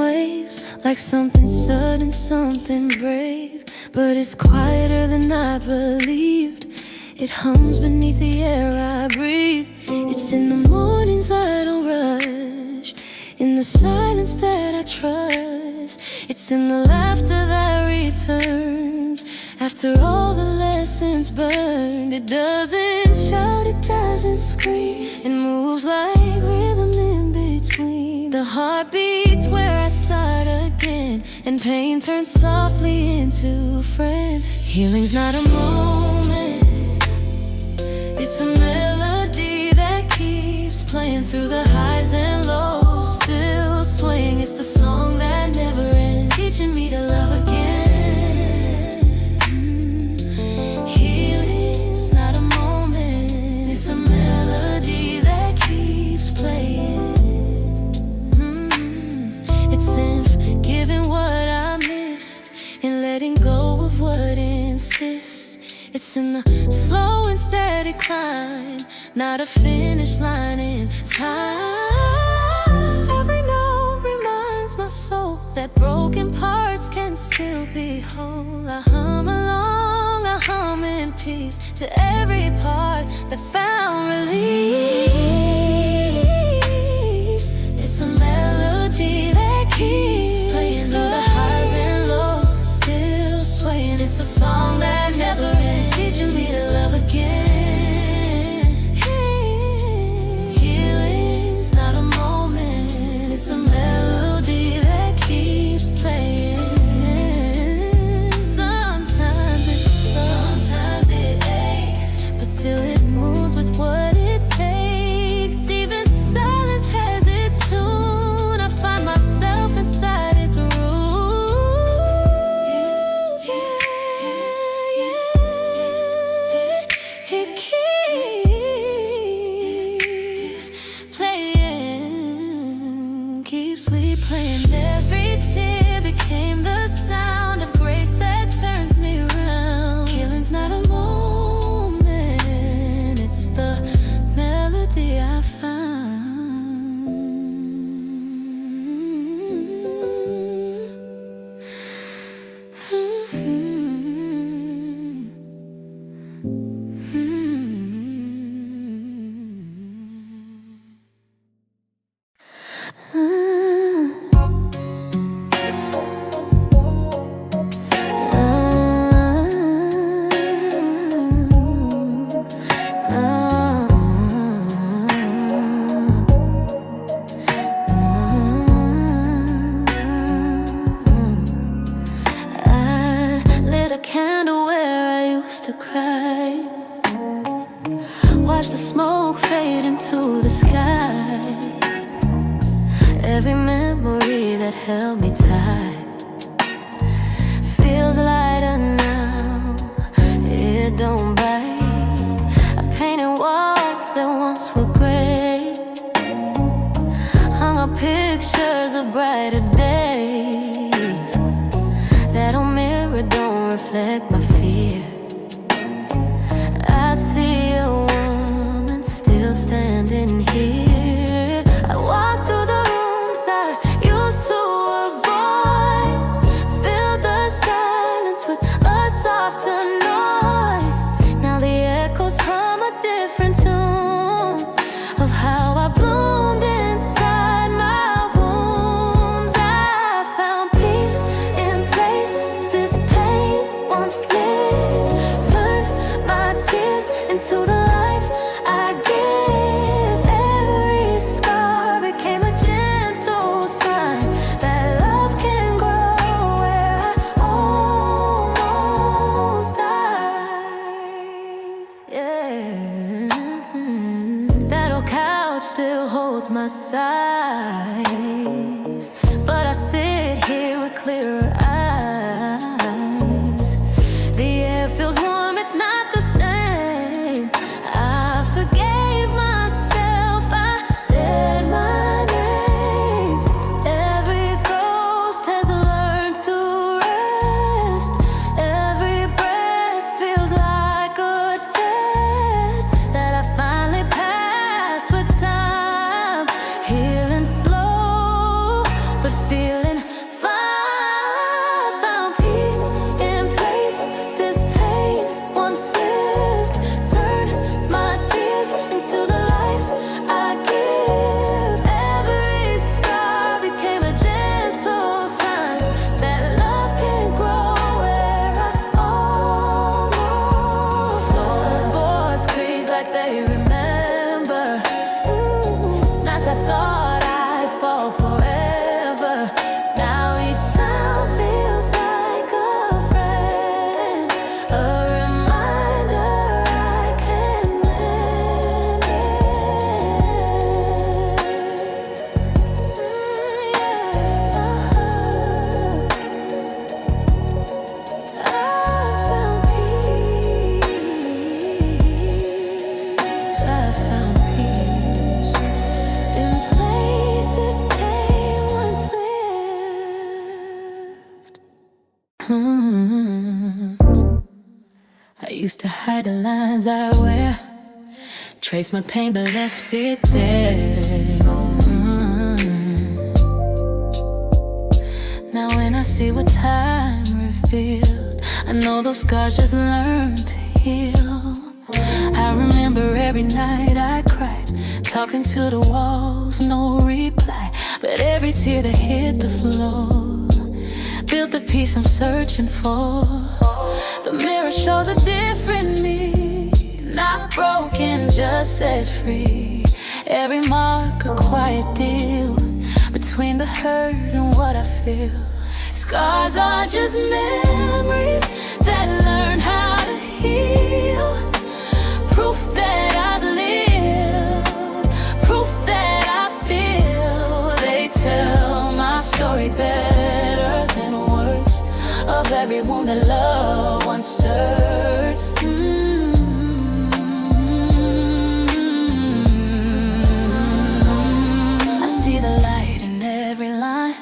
waves, like something sudden, something brave. But it's quieter than I believed. It hums beneath the air I breathe. It's in the mornings I don't rush, in the silence that I trust. It's in the laughter that returns after all the lessons burned. It doesn't shout, it doesn't scream. It moves like rhythm in between. The heart beats where I start again, and pain turns softly into a friend. Healing's not a moment, it's a melody that keeps playing through the highs and lows. Still swaying, it's the song that never ends, teaching me to love again. Healing's not a moment, it's a melody that keeps playing. It's in forgiving what I missed, in letting go of what insists. It's in the slow and steady climb, not a finish line in time. Every note reminds my soul that broken parts can still be whole. I hum along, I hum in peace to every part that found release. It's a melody that keeps playing through the highs and lows, still swaying. It's the song that never ends, teaching me to love again. Healing's not a moment, it's a melody that keeps playing. Sometimes it aches, but still it moves with what it takes. Even silence has its tune, I find myself inside its root. It keeps playing, keeps replaying. Every tear became the sound of grace that turns me around. Healing's not a moment, it's the melody I found. Candle where I used to cry, watch the smoke fade into the sky. Every memory that held me tight feels lighter now, it don't bite. I painted walls that once were gray, hung up pictures of brighter days. That old mirror don't reflect my fear. I see a woman still standing here. I walk through the rooms I used to avoid, fill the silence with a softer noise. Now the echoes hum a different tune of how I bloomed inside my wounds. I found peace in places pain once lived, turned my tears into the life I give. Every scar became a gentle sign that love can grow where I almost died. Yeah. That old couch still holds my sighs, but I sit here with clearer eyes. The air feels warm, it's not the same. I forgave myself, I said my name. Every ghost has learned to rest. Every breath feels like a test that I finally passed with time. Healing slow, but feeling Hmm. I used to hide the lines I wear, trace my pain but left it there. Now when I see what time revealed, I know those scars just learn to heal. I remember every night I cried, talking to the walls, no reply. But every tear that hit the floor built the peace I'm searching for. The mirror shows a different me, not broken, just set free. Every mark a quiet deal between the hurt and what I feel. Scars are just memories that learn how to heal. Proof that I've lived, proof that I feel. They tell my story better than words of every wound that love once stirred. I see the light in every line,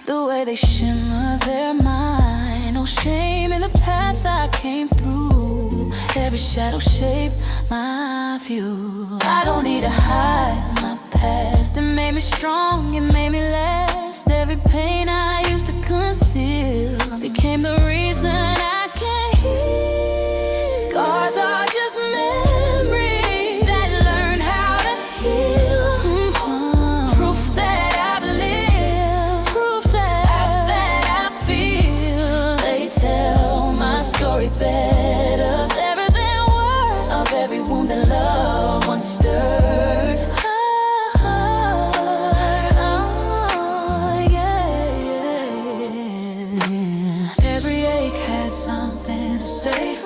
the way they shimmer their mind. No shame in the path I came through. Every shadow shaped my view. I don't need to hide my past. It made me strong, it made me last. Every pain I used to conceal became the reason I can heal. Scars are just memories that learn how to heal. Proof that I've lived, proof that I feel. They tell my story better than words of every wound that love once stirred. Something to say,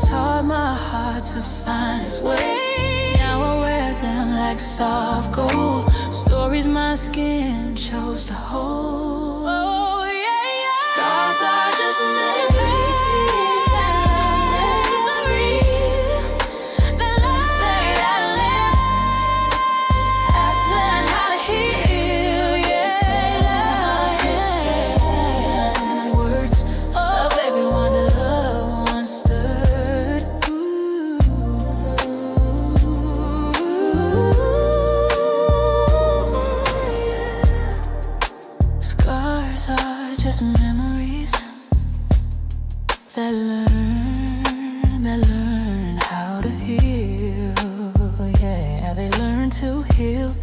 taught my heart to find its way. Now I wear them like soft gold, stories my skin chose to hold. Oh yeah, yeah. Scars are just memories that I've learned how to heal. Yeah, words of everyone that love once stood. Scars are just memories that learn how to heal. Yeah, they learn to heal.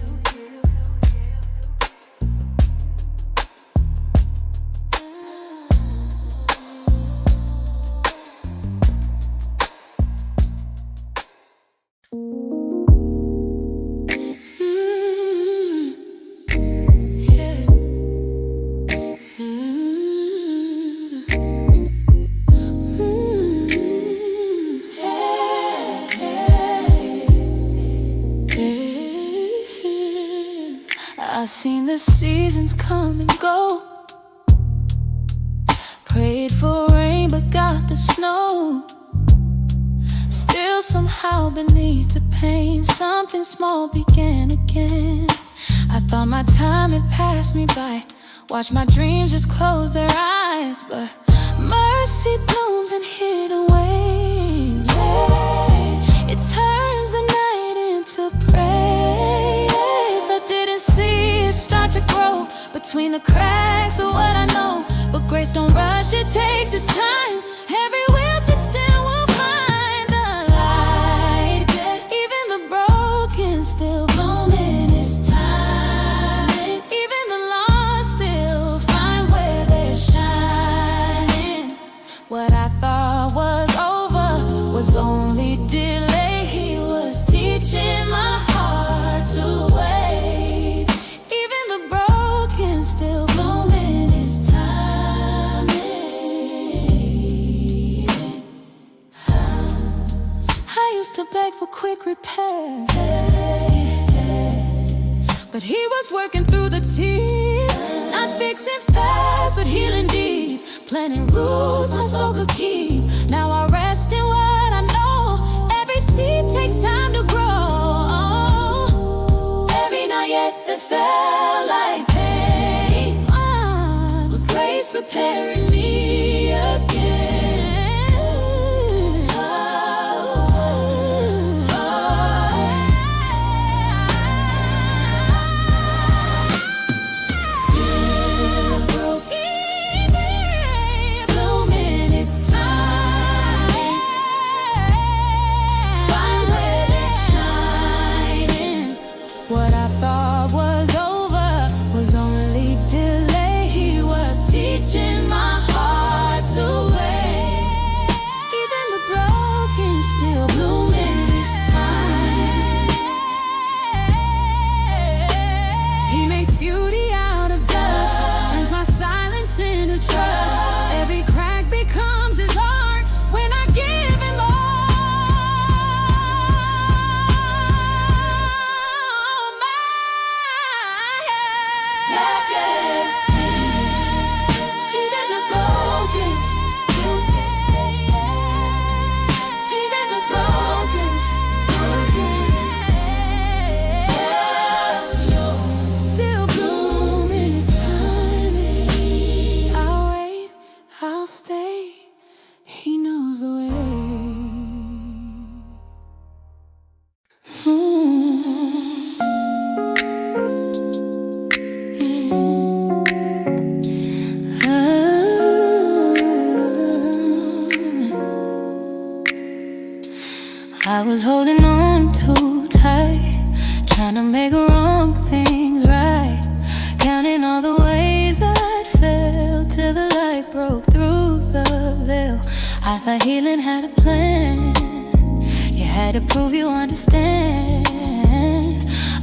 I've seen the seasons come and go, prayed for rain but got the snow. Still somehow beneath the pain, something small began again. I thought my time had passed me by, watched my dreams just close their eyes. But mercy blooms in hidden ways. Yeah. It turns the night into praise. I didn't see it start to grow between the cracks of what I know. But grace don't rush, it takes its time. Every wilted stem will find the light. Even the broken still bloom in its time. Even the lost still find where they're shining. What I thought was over was only delay. He was teaching my heart to wait. Even the broken still bloom in its time. I used to beg for quick repair, but he was working through the tears. Not fixing fast, but healing deep. Planting roots my soul could keep. Now I rest in what I know. Every seed takes time to grow. Every night yet that felt like pain was grace preparing me. was holding on too tight, trying to make wrong things right, counting all the ways I'd failed till the light broke through the veil. I thought healing had a plan, you had to prove you understand.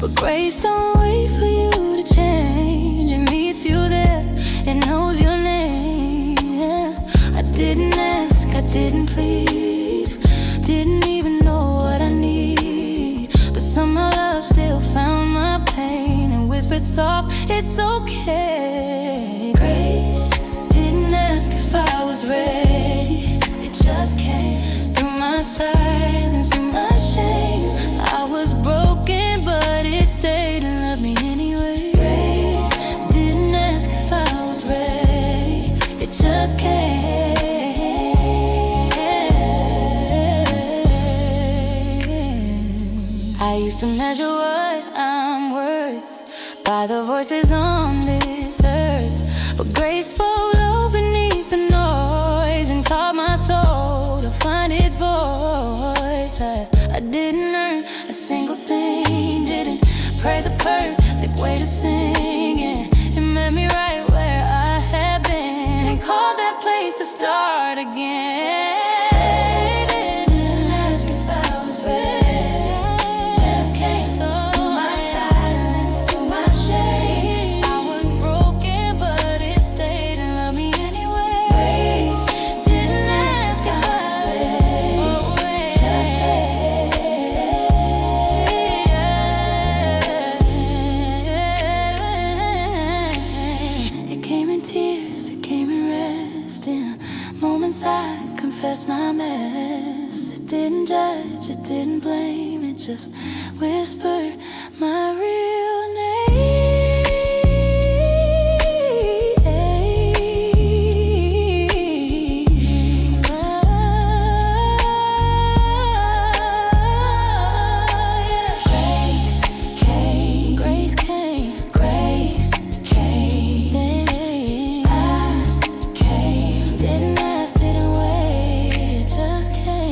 But grace don't wait for you to change, it meets you there, it knows your name. I didn't ask, I didn't plead, didn't even know what I need, but somehow love still found my pain and whispered soft, it's okay. Grace didn't ask if I was ready, it just came through my silence, through my shame. I was broken, but it stayed and loved me anyway. Grace didn't ask if I was ready, it just came. I used to measure what I'm worth by the voices on this earth, but grace spoke low beneath the noise and taught my soul to find its voice. I didn't earn a single thing, didn't pray the perfect way to sing it. It met me right where I had been and called that place to start again. Didn't ask if I was ready, I confess my mess. It didn't judge, it didn't blame, it just whispered my real name. Grace came, grace came. Ask came, didn't ask, didn't wait, it just came.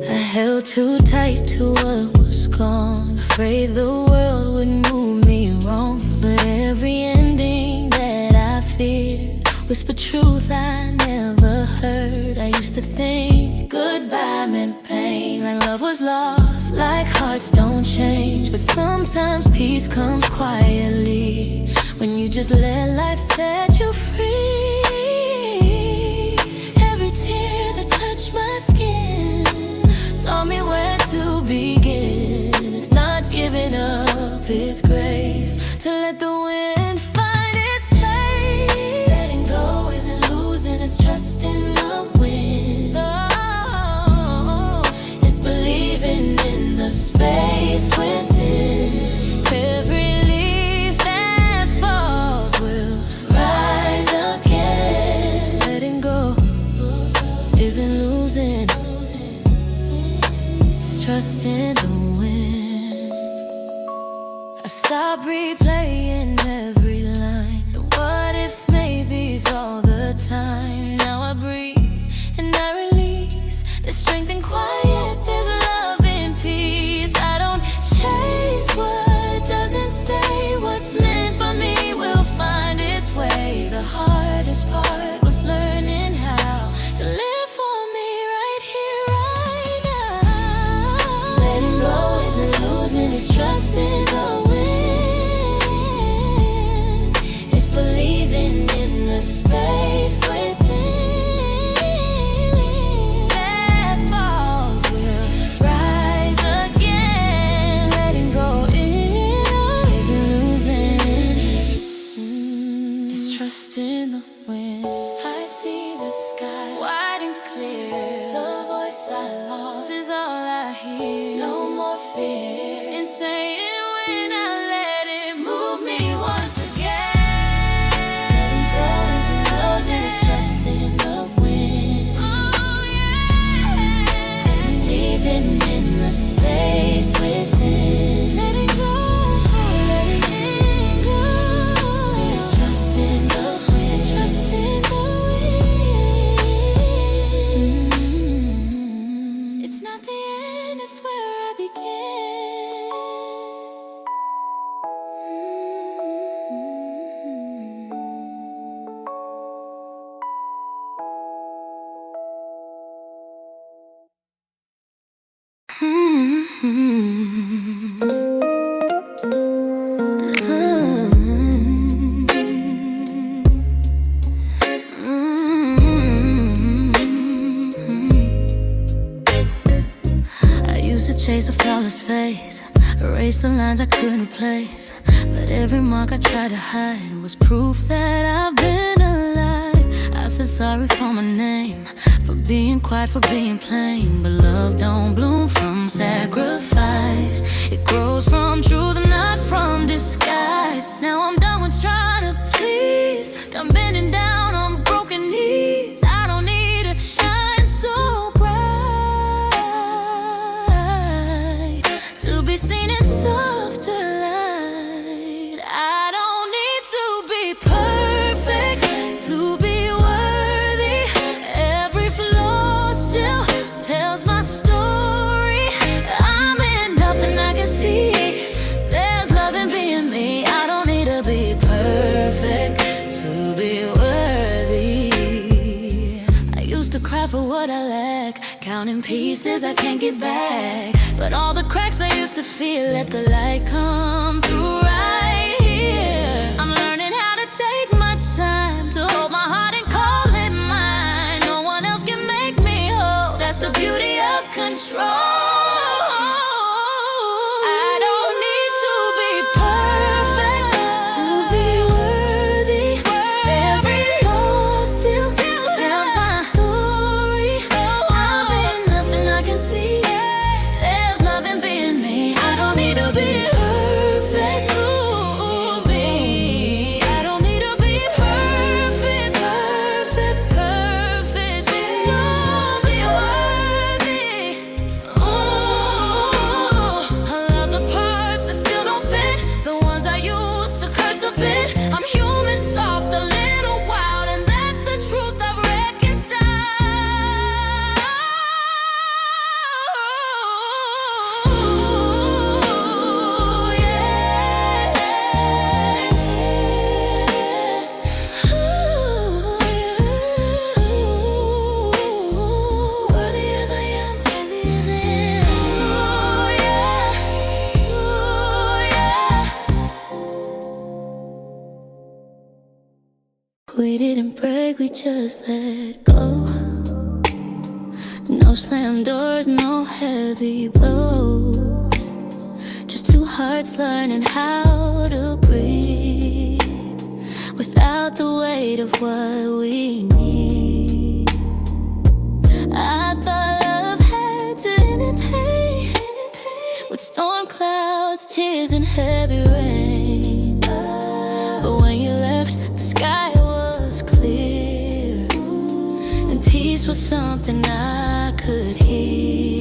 I held too tight to what was gone, afraid the world would move me wrong. But every ending that I feared whispered truth I never heard. I used to think goodbye meant pain, like love was lost, like hearts don't change. But sometimes peace comes quietly when you just let life set you free. Every tear that touched my skin taught me where to begin. It's not giving up, it's grace to let the wind find its place. Letting go isn't losing, it's trusting the wind. Oh, it's believing in the space within. Every leaf that falls will rise again. Letting go isn't losing, trusting the wind. I stop replaying every line, the what ifs, maybes all the time. Now I breathe and I release. There's strength in quiet, there's love in peace. I don't chase what doesn't stay. What's meant for me will find its way. The hardest part was learning how to live for me right here, right now. Letting go isn't losing, it's trusting the wind. It's believing in the space within. That falls will rise again. Letting go isn't losing, it's trusting the wind. I see the sky wide and clear. The voice I lost is all I hear. No more fear. saying when I let it move me once again. Letting go is a nose and it's trust in the wind. Oh yeah. So leaving in the space within. Letting go, letting it go. There's trust in the wind. Trust in the wind. It's not the end, it's where I begin. I used to chase a flawless face, erase the lines I couldn't replace. But every mark I tried to hide was proof that I've been alive. I've said sorry for my name, for being quiet, for being plain. But love don't bloom from sacrifice. It grows from truth and not from disguise. Now I'm done with trying to please, done bending down on broken knees. I don't need to shine so bright to be seen in softer light. I don't need to be perfect to be worthy. Every flaw still tells my story. I'm enough and I can see there's love in being me. I don't need to be perfect to be worthy. I used to cry for what I lack, counting pieces I can't get back. But all the cracks I used to feel, let the light come through right here. I'm learning how to take my time, to hold my heart and call it mine. No one else can make me whole, that's the beauty of control. I don't need to be perfect to be worthy. Every flaw still tells my story. I'm enough and I can see there's love in being me. I don't need to be perfect to be. I don't need to be perfect, perfect, perfect to be worthy. Ooh, I love the parts that still don't fit, the ones I used to curse a bit. I'm human, soft, a little wild, and that's the truth I've reconciled. Ooh, yeah. Ooh, yeah. Worthy as I am, worthy as I am. Ooh, yeah. Ooh, yeah. We didn't break, we just let go. No slam doors, no heavy blows. Just two hearts learning how to breathe without the weight of what we need. I thought love had to end in pain, with storm clouds, tears, and heavy rain. But when you left, the sky was clear, and peace was something I could hear.